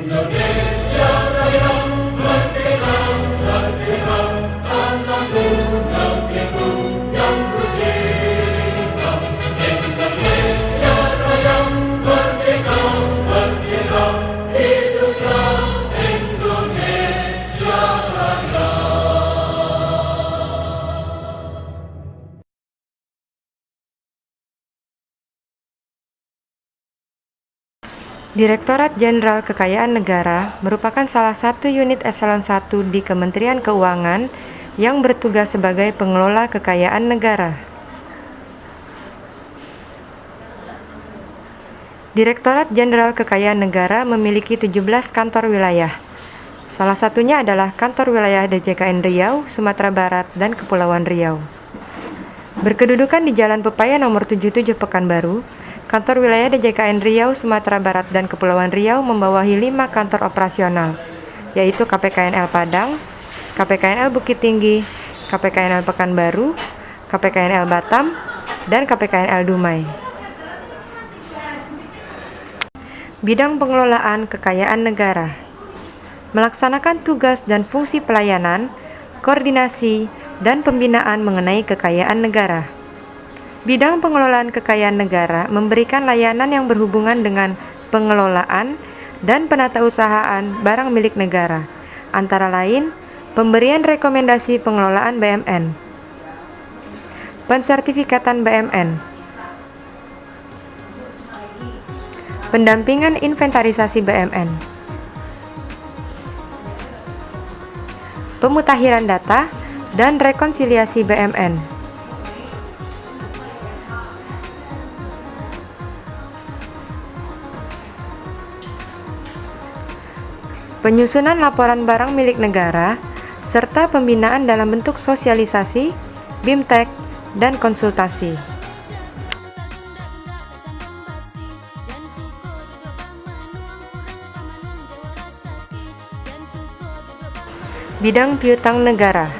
Indonesia Raya, merdeka, merdeka, tanahku, negeriku yang ku cinta. Indonesia Raya, merdeka, merdeka, hiduplah Indonesia Raya. Direktorat Jenderal Kekayaan Negara merupakan salah satu unit eselon 1 di Kementerian Keuangan yang bertugas sebagai pengelola kekayaan negara. Direktorat Jenderal Kekayaan Negara memiliki 17 kantor wilayah. Salah satunya adalah Kantor Wilayah DJKN Riau, Sumatera Barat, dan Kepulauan Riau. Berkedudukan di Jalan Pepaya nomor 77 Pekanbaru, Kantor Wilayah DJKN Riau, Sumatera Barat, dan Kepulauan Riau membawahi 5 kantor operasional, yaitu KPKNL Padang, KPKNL Bukit Tinggi, KPKNL Pekanbaru, KPKNL Batam, dan KPKNL Dumai. Bidang pengelolaan kekayaan negara melaksanakan tugas dan fungsi pelayanan, koordinasi, dan pembinaan mengenai kekayaan negara. Bidang pengelolaan kekayaan negara memberikan layanan yang berhubungan dengan pengelolaan dan penatausahaan barang milik negara, antara lain pemberian rekomendasi pengelolaan BMN, pensertifikatan BMN, pendampingan inventarisasi BMN, pemutakhiran data, dan rekonsiliasi BMN. Penyusunan laporan barang milik negara, serta pembinaan dalam bentuk sosialisasi, BIMTEK, dan konsultasi. Bidang piutang negara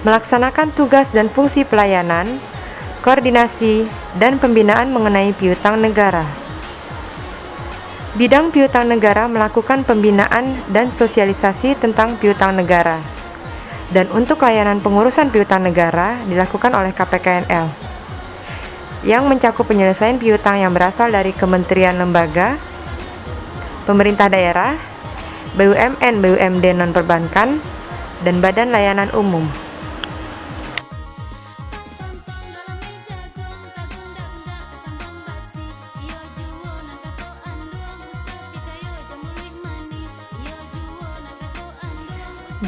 melaksanakan tugas dan fungsi pelayanan, koordinasi, dan pembinaan mengenai piutang negara. Bidang piutang negara melakukan pembinaan dan sosialisasi tentang piutang negara. Dan untuk layanan pengurusan piutang negara dilakukan oleh KPKNL, yang mencakup penyelesaian piutang yang berasal dari kementerian lembaga, pemerintah daerah, BUMN, BUMD non-perbankan, dan badan layanan umum.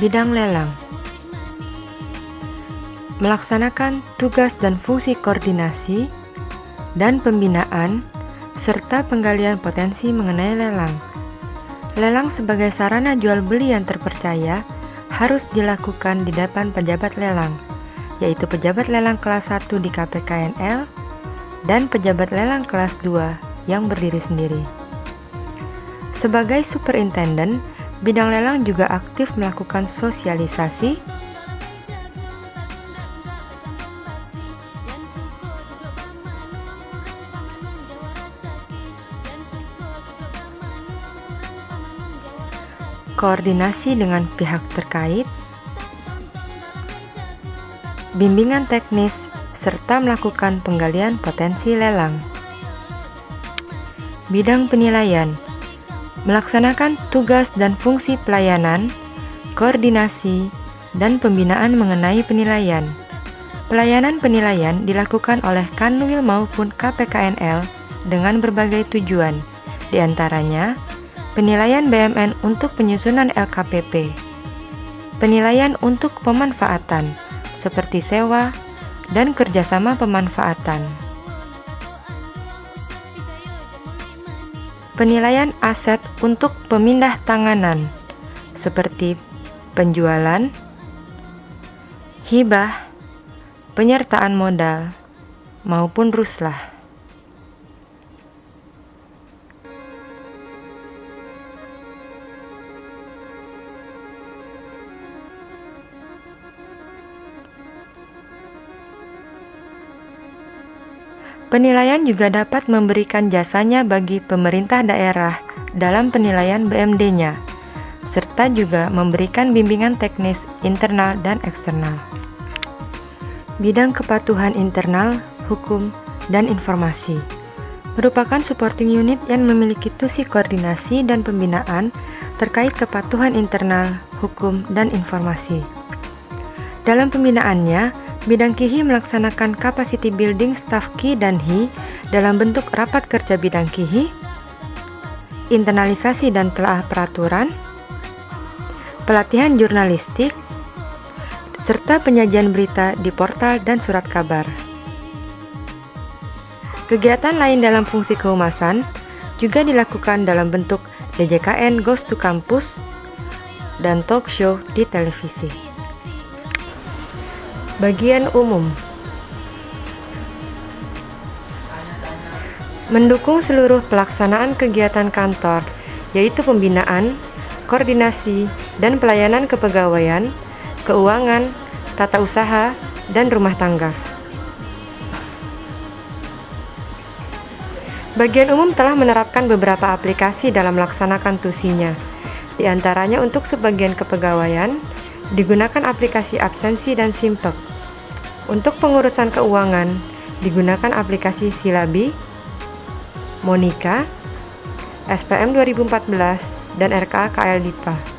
Bidang lelang melaksanakan tugas dan fungsi koordinasi dan pembinaan serta penggalian potensi mengenai lelang. Lelang sebagai sarana jual beli yang terpercaya harus dilakukan di depan pejabat lelang, yaitu pejabat lelang kelas 1 di KPKNL dan pejabat lelang kelas 2 yang berdiri sendiri. Sebagai superintenden, bidang lelang juga aktif melakukan sosialisasi, koordinasi dengan pihak terkait, bimbingan teknis, serta melakukan penggalian potensi lelang. Bidang penilaian melaksanakan tugas dan fungsi pelayanan, koordinasi, dan pembinaan mengenai penilaian. Pelayanan penilaian dilakukan oleh Kanwil maupun KPKNL dengan berbagai tujuan, diantaranya penilaian BMN untuk penyusunan LKPP, penilaian untuk pemanfaatan, seperti sewa dan kerjasama pemanfaatan, penilaian aset untuk pemindah tanganan, seperti penjualan, hibah, penyertaan modal, maupun ruslah. Penilaian juga dapat memberikan jasanya bagi pemerintah daerah dalam penilaian BMD-nya, serta juga memberikan bimbingan teknis internal dan eksternal. Bidang kepatuhan internal, hukum, dan informasi merupakan supporting unit yang memiliki tusi koordinasi dan pembinaan terkait kepatuhan internal, hukum, dan informasi. Dalam pembinaannya, bidang KIHI melaksanakan capacity building staf KI dan HI dalam bentuk rapat kerja bidang KIHI, internalisasi dan telaah peraturan, pelatihan jurnalistik, serta penyajian berita di portal dan surat kabar. Kegiatan lain dalam fungsi kehumasan juga dilakukan dalam bentuk DJKN Goes to Campus dan talk show di televisi. Bagian umum mendukung seluruh pelaksanaan kegiatan kantor, yaitu pembinaan, koordinasi, dan pelayanan kepegawaian, keuangan, tata usaha, dan rumah tangga. Bagian umum telah menerapkan beberapa aplikasi dalam melaksanakan tusinya. Di antaranya untuk sebagian kepegawaian, digunakan aplikasi absensi dan simpek. Untuk pengurusan keuangan, digunakan aplikasi Silabi, Monika, SPM 2014, dan RKA KL Dipa.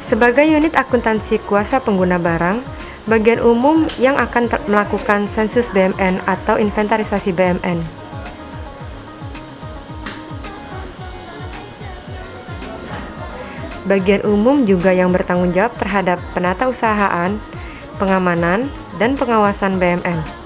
Sebagai unit akuntansi kuasa pengguna barang, bagian umum yang akan melakukan sensus BMN atau inventarisasi BMN. Bagian umum juga yang bertanggung jawab terhadap penata usahaan, pengamanan, dan pengawasan BMN.